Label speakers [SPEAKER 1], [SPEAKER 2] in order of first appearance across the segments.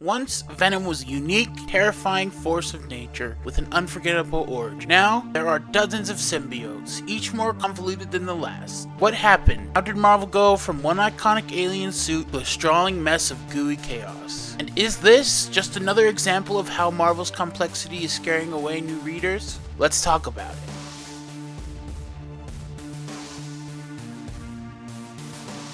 [SPEAKER 1] Once, Venom was a unique, terrifying force of nature with an unforgettable origin. Now, there are dozens of symbiotes, each more convoluted than the last. What happened? How did Marvel go from one iconic alien suit to a sprawling mess of gooey chaos? And is this just another example of how Marvel's complexity is scaring away new readers? Let's talk about it.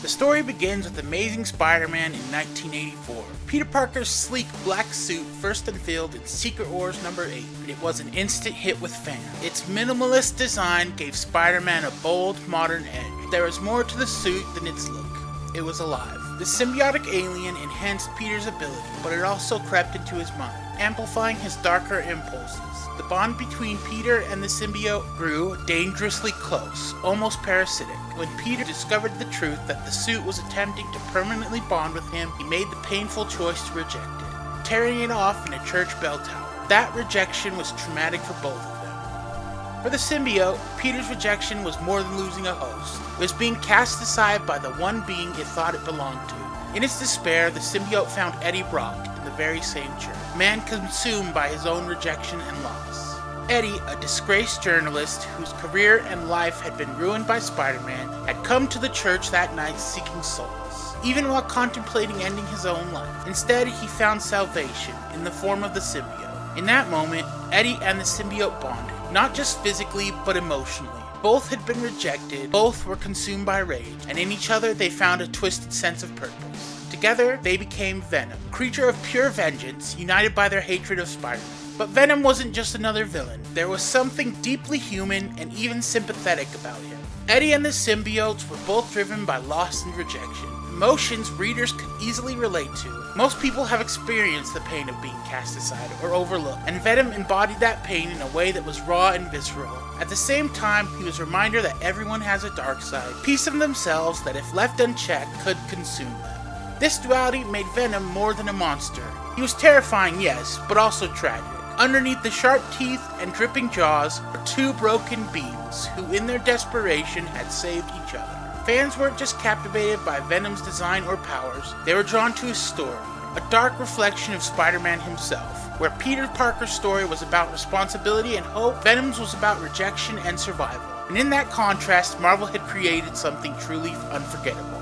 [SPEAKER 1] The story begins with Amazing Spider-Man in 1984. Peter Parker's sleek black suit first unveiled in Secret Wars number 8, but it was an instant hit with fans. Its minimalist design gave Spider-Man a bold, modern edge. There was more to the suit than its look. It was alive. The symbiotic alien enhanced Peter's ability, but it also crept into his mind, amplifying his darker impulses. The bond between Peter and the symbiote grew dangerously close, almost parasitic. When Peter discovered the truth that the suit was attempting to permanently bond with him, he made the painful choice to reject it, tearing it off in a church bell tower. That rejection was traumatic for both of them. For the symbiote, Peter's rejection was more than losing a host. It was being cast aside by the one being it thought it belonged to. In its despair, the symbiote found Eddie Brock in the very same church, a man consumed by his own rejection and loss. Eddie, a disgraced journalist whose career and life had been ruined by Spider-Man, had come to the church that night seeking solace, even while contemplating ending his own life. Instead, he found salvation in the form of the symbiote. In that moment, Eddie and the symbiote bonded, not just physically, but emotionally. Both had been rejected, both were consumed by rage, and in each other they found a twisted sense of purpose. Together, they became Venom, a creature of pure vengeance, united by their hatred of Spider-Man. But Venom wasn't just another villain. There was something deeply human and even sympathetic about him. Eddie and the symbiotes were both driven by loss and rejection, emotions readers could easily relate to. Most people have experienced the pain of being cast aside or overlooked, and Venom embodied that pain in a way that was raw and visceral. At the same time, he was a reminder that everyone has a dark side, a piece of themselves that if left unchecked could consume them. This duality made Venom more than a monster. He was terrifying, yes, but also tragic. Underneath the sharp teeth and dripping jaws were two broken beings who in their desperation had saved each other. Fans weren't just captivated by Venom's design or powers, they were drawn to his story, a dark reflection of Spider-Man himself. Where Peter Parker's story was about responsibility and hope, Venom's was about rejection and survival. And in that contrast, Marvel had created something truly unforgettable.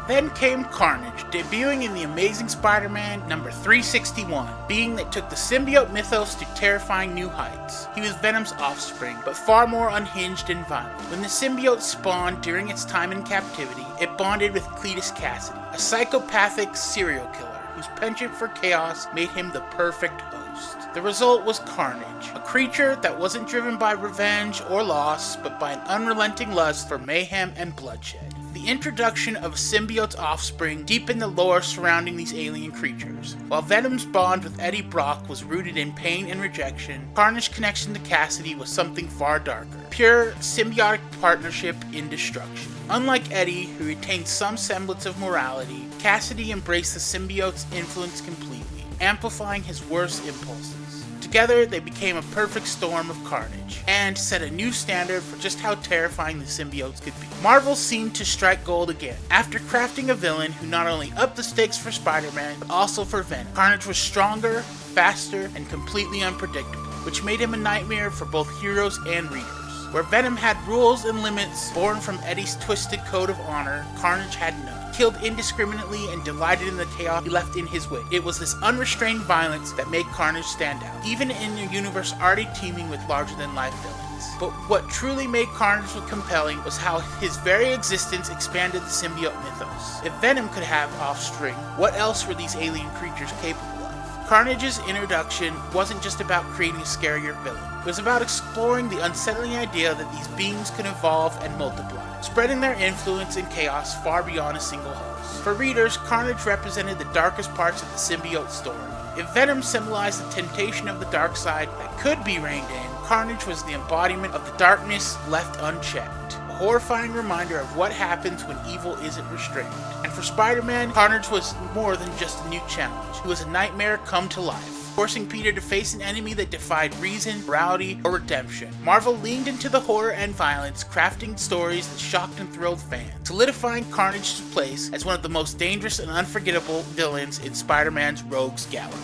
[SPEAKER 1] Then came Carnage, debuting in The Amazing Spider-Man number 361, being that took the symbiote mythos to terrifying new heights. He was Venom's offspring, but far more unhinged and violent. When the symbiote spawned during its time in captivity, it bonded with Cletus Cassidy, a psychopathic serial killer whose penchant for chaos made him the perfect host. The result was Carnage, a creature that wasn't driven by revenge or loss, but by an unrelenting lust for mayhem and bloodshed. The introduction of a symbiote's offspring deepened the lore surrounding these alien creatures. While Venom's bond with Eddie Brock was rooted in pain and rejection, Carnage's connection to Cassidy was something far darker. Pure, symbiotic partnership in destruction. Unlike Eddie, who retained some semblance of morality, Cassidy embraced the symbiote's influence completely, amplifying his worst impulses. Together, they became a perfect storm of carnage, and set a new standard for just how terrifying the symbiotes could be. Marvel seemed to strike gold again, after crafting a villain who not only upped the stakes for Spider-Man, but also for Venom. Carnage was stronger, faster, and completely unpredictable, which made him a nightmare for both heroes and readers. Where Venom had rules and limits born from Eddie's twisted code of honor, Carnage had none. Killed indiscriminately and delighted in the chaos he left in his wake. It was this unrestrained violence that made Carnage stand out, even in a universe already teeming with larger-than-life villains. But what truly made Carnage compelling was how his very existence expanded the symbiote mythos. If Venom could have offspring, what else were these alien creatures capable of? Carnage's introduction wasn't just about creating a scarier villain. It was about exploring the unsettling idea that these beings could evolve and multiply, spreading their influence and chaos far beyond a single host. For readers, Carnage represented the darkest parts of the symbiote story. If Venom symbolized the temptation of the dark side that could be reined in, Carnage was the embodiment of the darkness left unchecked. A horrifying reminder of what happens when evil isn't restrained. And for Spider-Man, Carnage was more than just a new challenge. It was a nightmare come to life. forcing Peter to face an enemy that defied reason, morality, or redemption. Marvel leaned into the horror and violence, crafting stories that shocked and thrilled fans, solidifying Carnage's place as one of the most dangerous and unforgettable villains in Spider-Man's rogues gallery.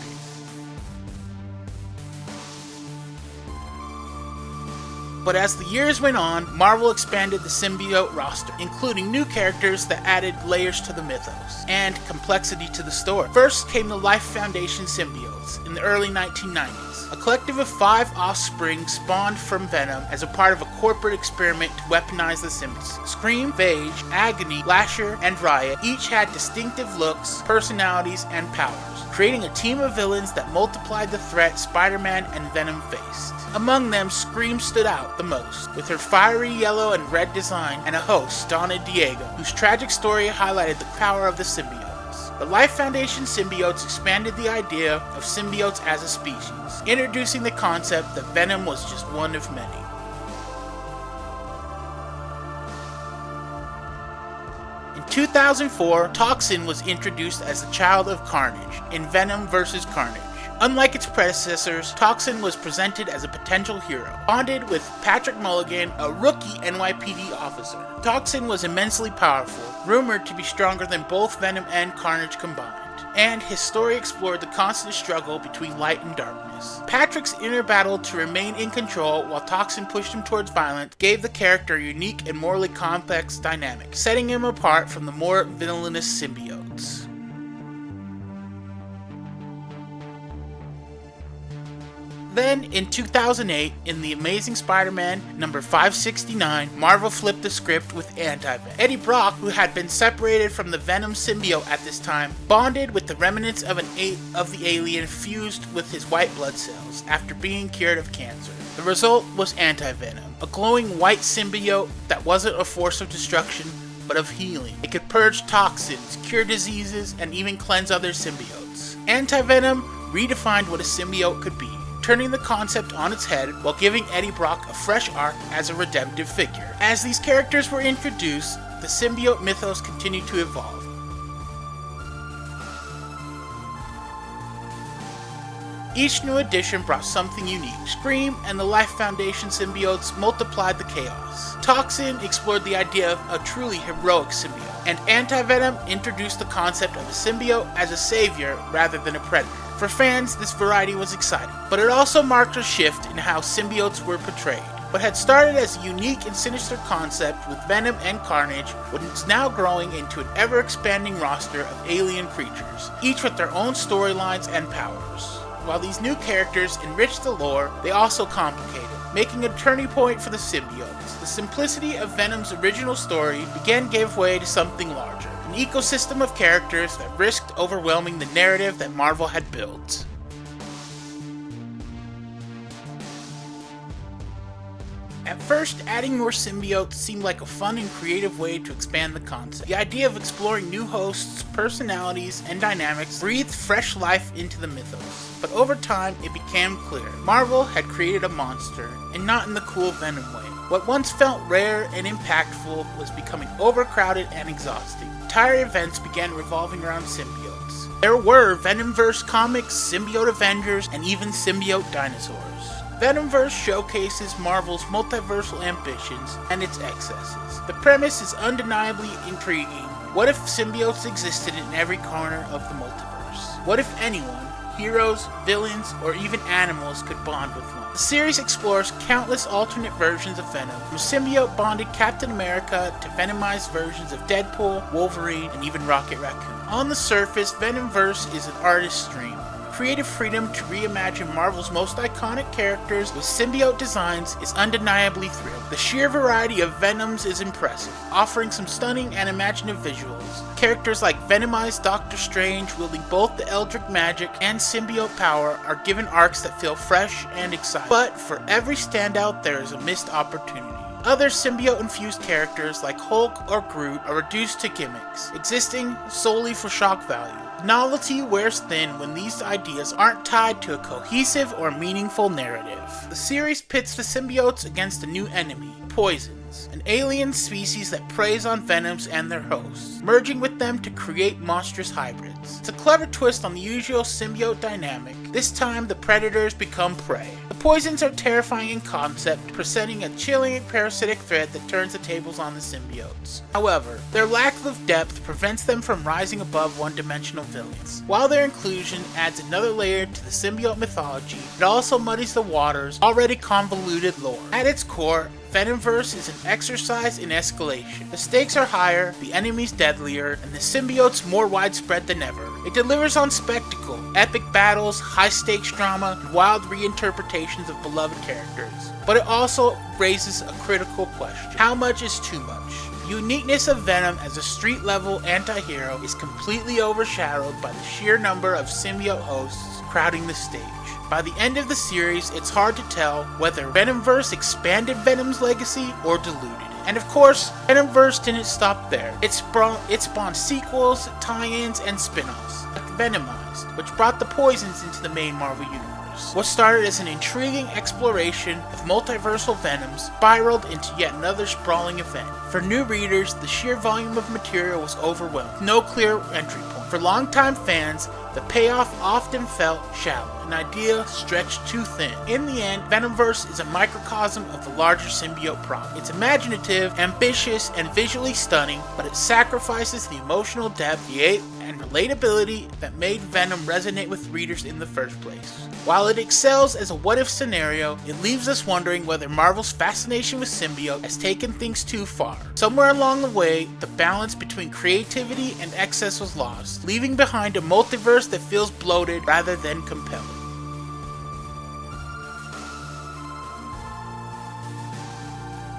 [SPEAKER 1] But as the years went on, Marvel expanded the symbiote roster, including new characters that added layers to the mythos and complexity to the story. First came the Life Foundation Symbiotes in the early 1990s, a collective of 5 offspring spawned from Venom as a part of a corporate experiment to weaponize the symbiotes. Scream, Phage, Agony, Lasher, and Riot each had distinctive looks, personalities, and powers, creating a team of villains that multiplied the threat Spider-Man and Venom faced. Among them, Scream stood out the most, with her fiery yellow and red design and a host, Donna Diego, whose tragic story highlighted the power of the symbiotes. The Life Foundation Symbiotes expanded the idea of symbiotes as a species, introducing the concept that Venom was just one of many. In 2004, Toxin was introduced as the child of Carnage in Venom vs. Carnage. Unlike its predecessors, Toxin was presented as a potential hero, bonded with Patrick Mulligan, a rookie NYPD officer. Toxin was immensely powerful, rumored to be stronger than both Venom and Carnage combined, and his story explored the constant struggle between light and darkness. Patrick's inner battle to remain in control while Toxin pushed him towards violence gave the character a unique and morally complex dynamic, setting him apart from the more villainous symbiotes. Then, in 2008, in The Amazing Spider-Man number 569, Marvel flipped the script with Anti-Venom. Eddie Brock, who had been separated from the Venom symbiote at this time, bonded with the remnants of the alien fused with his white blood cells after being cured of cancer. The result was Anti-Venom, a glowing white symbiote that wasn't a force of destruction, but of healing. It could purge toxins, cure diseases, and even cleanse other symbiotes. Anti-Venom redefined what a symbiote could be, turning the concept on its head while giving Eddie Brock a fresh arc as a redemptive figure. As these characters were introduced, the symbiote mythos continued to evolve. Each new edition brought something unique. Scream and the Life Foundation symbiotes multiplied the chaos. Toxin explored the idea of a truly heroic symbiote, and Anti-Venom introduced the concept of a symbiote as a savior rather than a predator. For fans, this variety was exciting, but it also marked a shift in how symbiotes were portrayed. What had started as a unique and sinister concept with Venom and Carnage was now growing into an ever-expanding roster of alien creatures, each with their own storylines and powers. While these new characters enriched the lore, they also complicated, making a turning point for the symbiotes. The simplicity of Venom's original story gave way to something larger, an ecosystem of characters that risked overwhelming the narrative that Marvel had built. At first, adding more symbiotes seemed like a fun and creative way to expand the concept. The idea of exploring new hosts, personalities, and dynamics breathed fresh life into the mythos. But over time, it became clear Marvel had created a monster, and not in the cool Venom way. What once felt rare and impactful was becoming overcrowded and exhausting. Entire events began revolving around symbiotes. There were Venomverse comics, Symbiote Avengers, and even symbiote dinosaurs. Venomverse showcases Marvel's multiversal ambitions and its excesses. The premise is undeniably intriguing. What if symbiotes existed in every corner of the multiverse? What if anyone, heroes, villains, or even animals could bond with one? The series explores countless alternate versions of Venom, from symbiote-bonded Captain America to venomized versions of Deadpool, Wolverine, and even Rocket Raccoon. On the surface, Venomverse is an artist's dream. Creative freedom to reimagine Marvel's most iconic characters with symbiote designs is undeniably thrilling. The sheer variety of Venoms is impressive, offering some stunning and imaginative visuals. Characters like venomized Doctor Strange, wielding both the Eldritch magic and symbiote power, are given arcs that feel fresh and exciting. But for every standout, there is a missed opportunity. Other symbiote-infused characters like Hulk or Groot are reduced to gimmicks, existing solely for shock value. Novelty wears thin when these ideas aren't tied to a cohesive or meaningful narrative. The series pits the symbiotes against a new enemy, poisons, an alien species that preys on venoms and their hosts, merging with them to create monstrous hybrids. It's a clever twist on the usual symbiote dynamic, This time, the predators become prey. The poisons are terrifying in concept, presenting a chilling parasitic threat that turns the tables on the symbiotes. However, their lack of depth prevents them from rising above one-dimensional villains. While their inclusion adds another layer to the symbiote mythology, it also muddies the waters' already convoluted lore. At its core, Venomverse is an exercise in escalation. The stakes are higher, the enemies deadlier, and the symbiotes more widespread than ever. It delivers on spectacle, epic battles, high-stakes drama, and wild reinterpretations of beloved characters. But it also raises a critical question. How much is too much? The uniqueness of Venom as a street-level anti-hero is completely overshadowed by the sheer number of symbiote hosts crowding the stage. By the end of the series, it's hard to tell whether Venomverse expanded Venom's legacy or diluted it. And of course, Venomverse didn't stop there. It spawned sequels, tie-ins, and spin-offs, like Venomized, which brought the poisons into the main Marvel universe. What started as an intriguing exploration of multiversal Venoms spiraled into yet another sprawling event. For new readers, the sheer volume of material was overwhelming, with no clear entry point. For longtime fans, the payoff often felt shallow, an idea stretched too thin. In the end, Venomverse is a microcosm of the larger symbiote problem. It's imaginative, ambitious, and visually stunning, but it sacrifices the emotional depth, and relatability that made Venom resonate with readers in the first place. While it excels as a what-if scenario, it leaves us wondering whether Marvel's fascination with symbiote has taken things too far. Somewhere along the way, the balance between creativity and excess was lost, leaving behind a multiverse that feels bloated rather than compelling.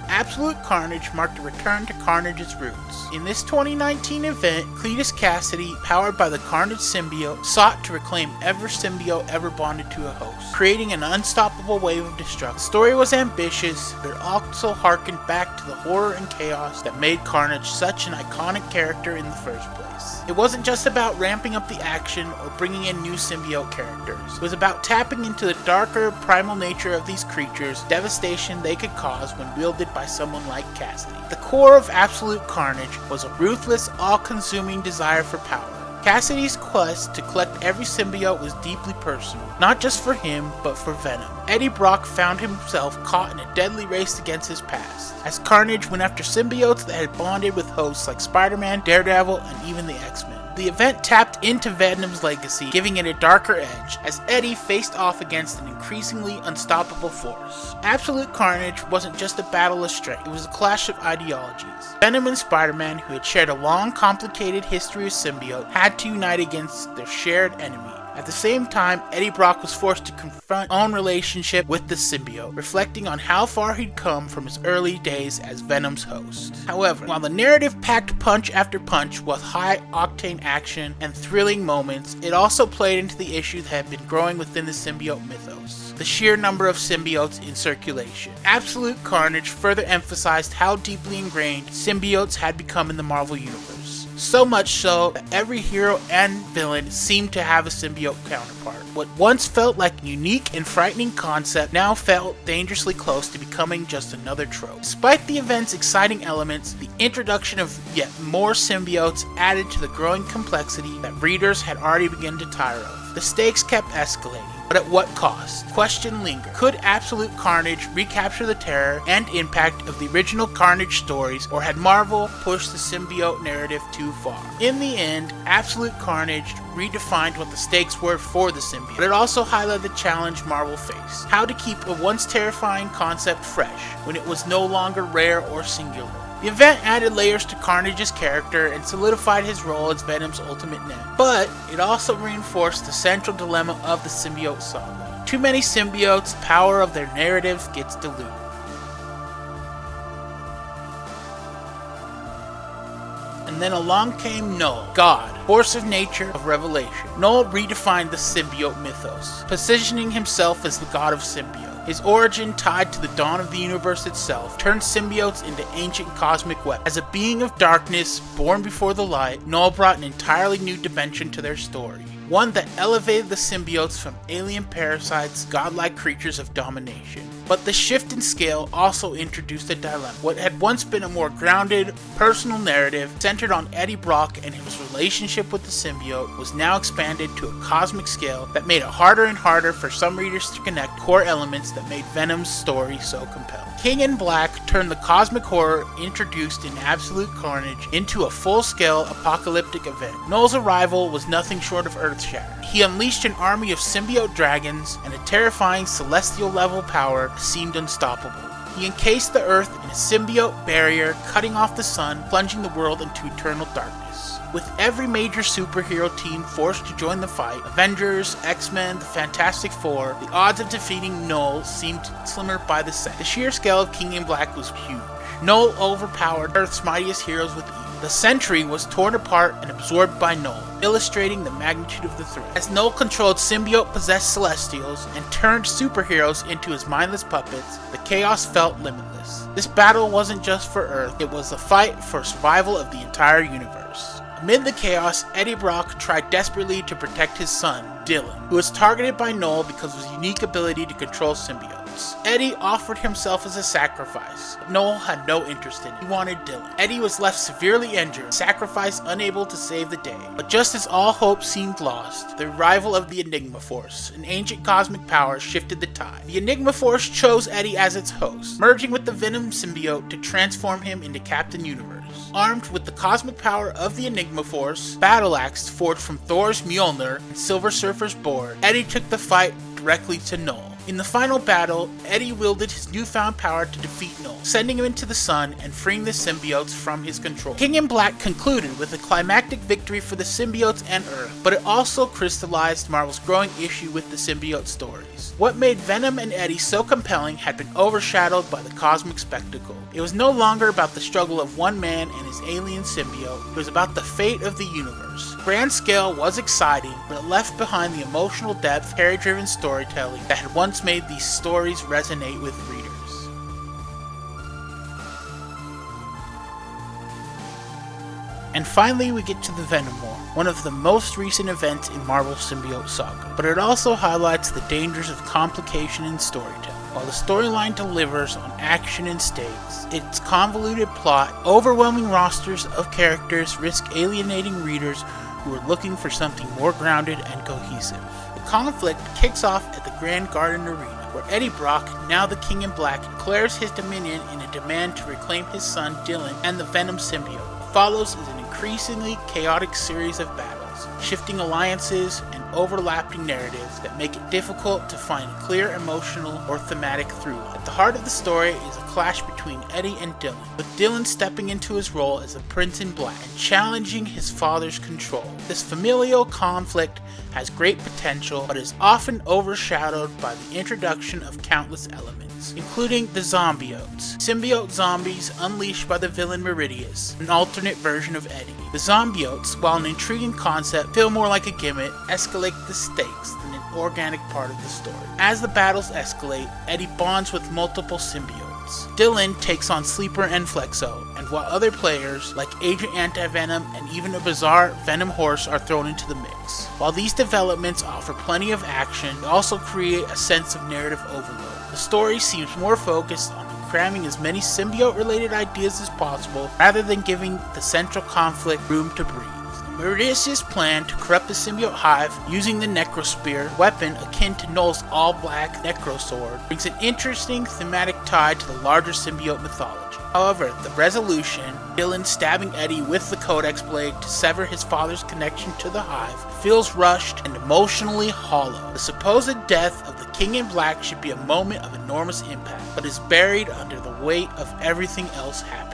[SPEAKER 1] Absolute Carnage marked a return to Carnage's roots. In this 2019 event, Cletus Cassidy, powered by the Carnage symbiote, sought to reclaim every symbiote ever bonded to a host, creating an unstoppable wave of destruction. The story was ambitious, but it also harkened back to the horror and chaos that made Carnage such an iconic character in the first place. It wasn't just about ramping up the action or bringing in new symbiote characters. It was about tapping into the darker, primal nature of these creatures, devastation they could cause when wielded by someone like Cassidy. The core of Absolute Carnage was a ruthless, all-consuming desire for power. Cassidy's quest to collect every symbiote was deeply personal, not just for him, but for Venom. Eddie Brock found himself caught in a deadly race against his past, as Carnage went after symbiotes that had bonded with hosts like Spider-Man, Daredevil, and even the X-Men. The event tapped into Venom's legacy, giving it a darker edge, as Eddie faced off against an increasingly unstoppable force. Absolute Carnage wasn't just a battle of strength, it was a clash of ideologies. Venom and Spider-Man, who had shared a long, complicated history of symbiote, had to unite against their shared enemy. At the same time, Eddie Brock was forced to confront his own relationship with the symbiote, reflecting on how far he'd come from his early days as Venom's host. However, while the narrative packed punch after punch with high-octane action and thrilling moments, it also played into the issue that had been growing within the symbiote mythos: the sheer number of symbiotes in circulation. Absolute Carnage further emphasized how deeply ingrained symbiotes had become in the Marvel Universe. So much so that every hero and villain seemed to have a symbiote counterpart. What once felt like a unique and frightening concept now felt dangerously close to becoming just another trope. Despite the event's exciting elements, the introduction of yet more symbiotes added to the growing complexity that readers had already begun to tire of. The stakes kept escalating. But at what cost? Question lingered. Could Absolute Carnage recapture the terror and impact of the original Carnage stories, or had Marvel pushed the symbiote narrative too far? In the end, Absolute Carnage redefined what the stakes were for the symbiote, but it also highlighted the challenge Marvel faced: how to keep a once terrifying concept fresh when it was no longer rare or singular. The event added layers to Carnage's character and solidified his role as Venom's ultimate net, but it also reinforced the central dilemma of the symbiote saga. Too many symbiotes, the power of their narrative gets diluted. And then along came Knull, God, force of nature, of revelation. Knull redefined the symbiote mythos, positioning himself as the god of symbiote. His origin, tied to the dawn of the universe itself, turned symbiotes into ancient cosmic weapons. As a being of darkness, born before the light, Knull brought an entirely new dimension to their story. One that elevated the symbiotes from alien parasites, godlike creatures of domination. But the shift in scale also introduced a dilemma. What had once been a more grounded, personal narrative centered on Eddie Brock and his relationship with the symbiote was now expanded to a cosmic scale that made it harder and harder for some readers to connect core elements that made Venom's story so compelling. King in Black turned the cosmic horror introduced in Absolute Carnage into a full-scale apocalyptic event. Knull's arrival was nothing short of earth-shattering. He unleashed an army of symbiote dragons and a terrifying celestial-level power that seemed unstoppable. He encased the Earth in a symbiote barrier, cutting off the sun, plunging the world into eternal darkness. With every major superhero team forced to join the fight, Avengers, X-Men, the Fantastic Four, the odds of defeating Knull seemed slimmer by the second. The sheer scale of King in Black was huge. Knull overpowered Earth's mightiest heroes with ease. The Sentry was torn apart and absorbed by Knull, illustrating the magnitude of the threat. As Knull controlled symbiote-possessed Celestials and turned superheroes into his mindless puppets, the chaos felt limitless. This battle wasn't just for Earth, it was a fight for survival of the entire universe. Amid the chaos, Eddie Brock tried desperately to protect his son, Dylan, who was targeted by Knull because of his unique ability to control symbiotes. Eddie offered himself as a sacrifice, but Knull had no interest in it. He wanted Dylan. Eddie was left severely injured, sacrifice unable to save the day. But just as all hope seemed lost, the arrival of the Enigma Force, an ancient cosmic power, shifted the tide. The Enigma Force chose Eddie as its host, merging with the Venom symbiote to transform him into Captain Universe. Armed with the cosmic power of the Enigma Force, battle axe forged from Thor's Mjolnir and Silver Surfer's board, Eddie took the fight directly to Knull. In the final battle, Eddie wielded his newfound power to defeat Knull, sending him into the sun and freeing the symbiotes from his control. King in Black concluded with a climactic victory for the symbiotes and Earth, but it also crystallized Marvel's growing issue with the symbiote stories. What made Venom and Eddie so compelling had been overshadowed by the cosmic spectacle. It was no longer about the struggle of one man and his alien symbiote, it was about the fate of the universe. Grand scale was exciting, but it left behind the emotional depth, character-driven storytelling that had once made these stories resonate with readers. And finally we get to the Venom War, one of the most recent events in Marvel's symbiote saga, but it also highlights the dangers of complication in storytelling. While the storyline delivers on action and stakes, its convoluted plot, overwhelming rosters of characters risk alienating readers who are looking for something more grounded and cohesive. The conflict kicks off at the Grand Garden Arena, where Eddie Brock, now the King in Black, declares his dominion in a demand to reclaim his son Dylan and the Venom symbiote. What follows is an increasingly chaotic series of battles, shifting alliances and overlapping narratives that make it difficult to find a clear emotional or thematic through. At the heart of the story is a clash between Eddie and Dylan, with Dylan stepping into his role as a Prince in Black and challenging his father's control. This familial conflict has great potential, but is often overshadowed by the introduction of countless elements, including the Symbiotes, symbiote zombies unleashed by the villain Meridius, an alternate version of Eddie. The Symbiotes, while an intriguing concept, feel more like a gimmick, escalate the stakes than an organic part of the story. As the battles escalate, Eddie bonds with multiple symbiotes. Dylan takes on Sleeper and Flexo, and while other players, like Agent Anti-Venom and even a bizarre Venom horse, are thrown into the mix. While these developments offer plenty of action, they also create a sense of narrative overload. The story seems more focused on cramming as many symbiote-related ideas as possible, rather than giving the central conflict room to breathe. Meridius' plan to corrupt the symbiote hive using the Necrospear, weapon akin to Knull's all-black Necrosword, brings an interesting thematic tie to the larger symbiote mythology. However, the resolution, Dylan stabbing Eddie with the Codex blade to sever his father's connection to the hive, feels rushed and emotionally hollow. The supposed death of the King in Black should be a moment of enormous impact, but is buried under the weight of everything else happening.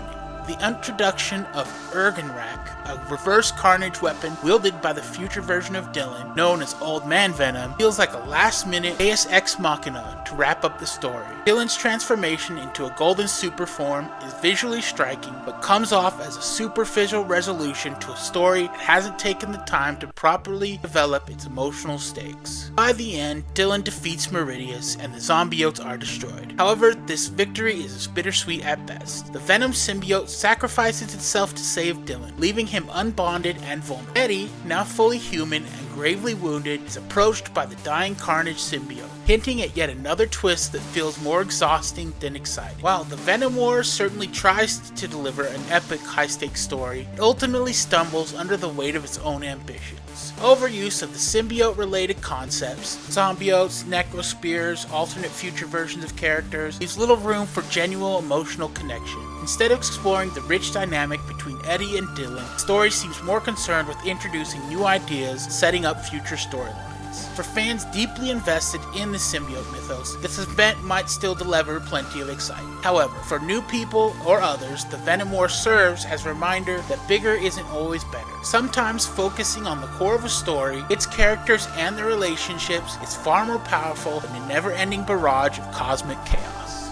[SPEAKER 1] The introduction of Ergenrak, a reverse carnage weapon wielded by the future version of Dylan, known as Old Man Venom, feels like a last-minute Deus Ex Machina to wrap up the story. Dylan's transformation into a golden super form is visually striking, but comes off as a superficial resolution to a story that hasn't taken the time to properly develop its emotional stakes. By the end, Dylan defeats Meridius, and the Symbiotes are destroyed. However, this victory is bittersweet at best. The Venom symbiote sacrifices itself to save Dylan, leaving him unbonded and vulnerable. Eddie, now fully human and gravely wounded, is approached by the dying Carnage symbiote, hinting at yet another twist that feels more exhausting than exciting. While the Venom War certainly tries to deliver an epic high-stakes story, it ultimately stumbles under the weight of its own ambitions. Overuse of the symbiote-related concepts, symbiotes, necrospears, alternate future versions of characters, leaves little room for genuine emotional connection. Instead of exploring the rich dynamic between Eddie and Dylan, the story seems more concerned with introducing new ideas, setting up future storylines. For fans deeply invested in the symbiote mythos, this event might still deliver plenty of excitement. However, for new people or others, the Venom War serves as a reminder that bigger isn't always better. Sometimes focusing on the core of a story, its characters and their relationships, is far more powerful than a never-ending barrage of cosmic chaos.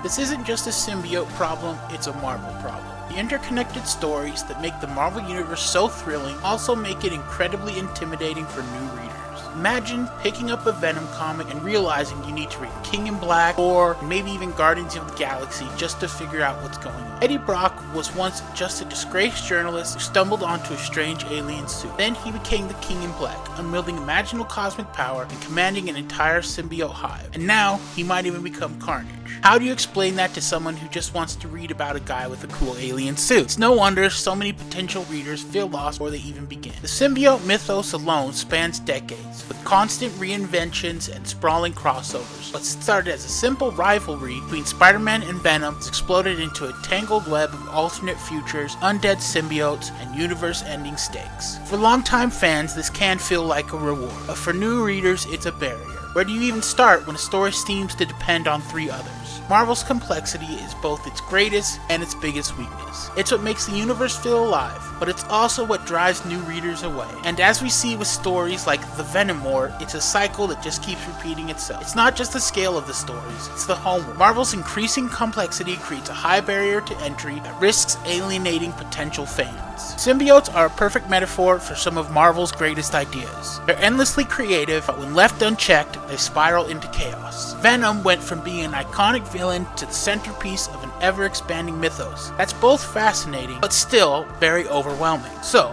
[SPEAKER 1] This isn't just a symbiote problem, it's a Marvel problem. The interconnected stories that make the Marvel Universe so thrilling also make it incredibly intimidating for new readers. Imagine picking up a Venom comic and realizing you need to read King in Black or maybe even Guardians of the Galaxy just to figure out what's going on. Eddie Brock was once just a disgraced journalist who stumbled onto a strange alien suit. Then he became the King in Black, unwielding imaginal cosmic power and commanding an entire symbiote hive. And now, he might even become Carnage. How do you explain that to someone who just wants to read about a guy with a cool alien suit? It's no wonder so many potential readers feel lost before they even begin. The symbiote mythos alone spans decades, with constant reinventions and sprawling crossovers. What started as a simple rivalry between Spider-Man and Venom has exploded into a tangled web of alternate futures, undead symbiotes, and universe-ending stakes. For longtime fans, this can feel like a reward, but for new readers, it's a barrier. Where do you even start when a story seems to depend on three others? Marvel's complexity is both its greatest and its biggest weakness. It's what makes the universe feel alive, but it's also what drives new readers away. And as we see with stories like the Venom War, it's a cycle that just keeps repeating itself. It's not just the scale of the stories, it's the homework. Marvel's increasing complexity creates a high barrier to entry that risks alienating potential fans. Symbiotes are a perfect metaphor for some of Marvel's greatest ideas. They're endlessly creative, but when left unchecked, they spiral into chaos. Venom went from being an iconic villain to the centerpiece of an ever-expanding mythos. That's both fascinating, but still very overwhelming. So,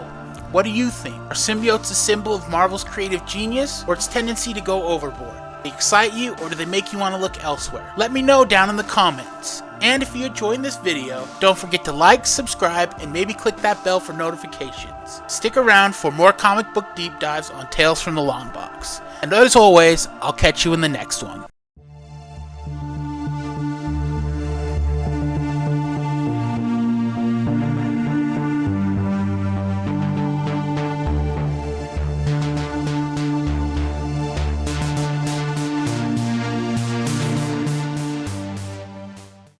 [SPEAKER 1] what do you think? Are symbiotes a symbol of Marvel's creative genius, or its tendency to go overboard? Do they excite you, or do they make you want to look elsewhere? Let me know down in the comments. And if you enjoyed this video, don't forget to like, subscribe, and maybe click that bell for notifications. Stick around for more comic book deep dives on Tales from the Long Box. And as always, I'll catch you in the next one.